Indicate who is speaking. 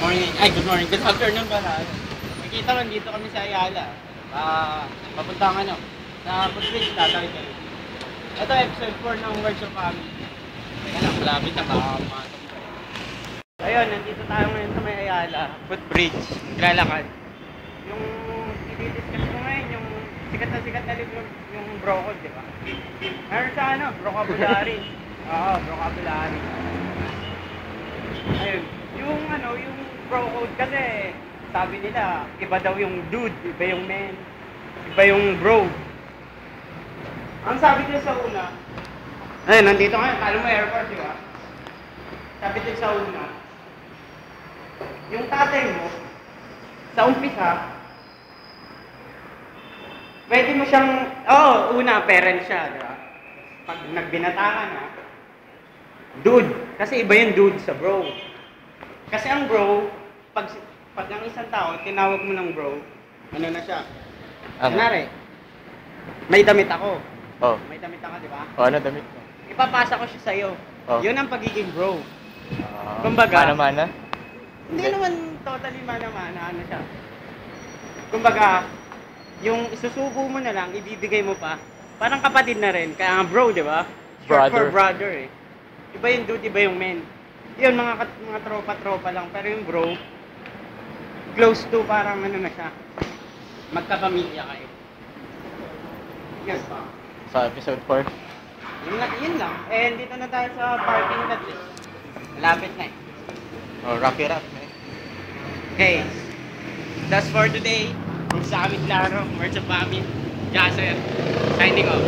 Speaker 1: morning. Ay, good morning. Good afternoon pala. Nakikita ko, dito kami sa Ayala. Papuntang sa Footbridge, tatawid kayo. Ito, episode 4 ng Words of Family. Teka lang, malapit na, baka pumatong ko. Ayun, nandito tayo ngayon sa may Ayala, Footbridge, maglalakad. Yung i-discuss ko ngayon, yung sikat na libro, yung Bro Code, di ba? Meron sa vocabulary. Oo, vocabulary. Ayun, yung Bro Code kasi, sabi nila, iba daw yung dude, iba yung man, iba yung bro. Ang sabi nila sa una, ayun, nandito ngayon, kala mo airport, di ba? Sabi nila sa una, yung tatay mo, sa umpisa, pwede mo siyang, una, parent siya, di ba? Pag nagbinatangan na, dude, kasi iba yung dude sa bro. Kasi ang bro, pag ang isang tao, tinawag mo ng bro, ano na siya? Kunwari, may damit ako.
Speaker 2: Oh.
Speaker 1: May damit ako, di ba?
Speaker 2: Oh, ano damit mo?
Speaker 1: Ipapasa ko siya sa'yo.
Speaker 2: Oh.
Speaker 1: Yun ang pagiging bro. Kumbaga,
Speaker 2: Mana-mana?
Speaker 1: hindi naman totally mana-mana, ano siya. Kumbaga, yung isusubo mo na lang, ibibigay mo pa, parang kapatid na rin. Kaya nga bro, di ba? Short for brother eh. Iba yung dude, iba yung men. Yun, mga tropa-tropa lang. Pero yung bro, close to parang na siya. Magkapamilya kayo. Yun pa.
Speaker 2: Sa episode 4?
Speaker 1: Yun lang. Eh, dito na tayo sa parking lot eh. Malapit na eh.
Speaker 2: Oh, wrap it up, man.
Speaker 1: Okay. That's for today. Sa amin klaro, Words of Family. Jasser. Signing off.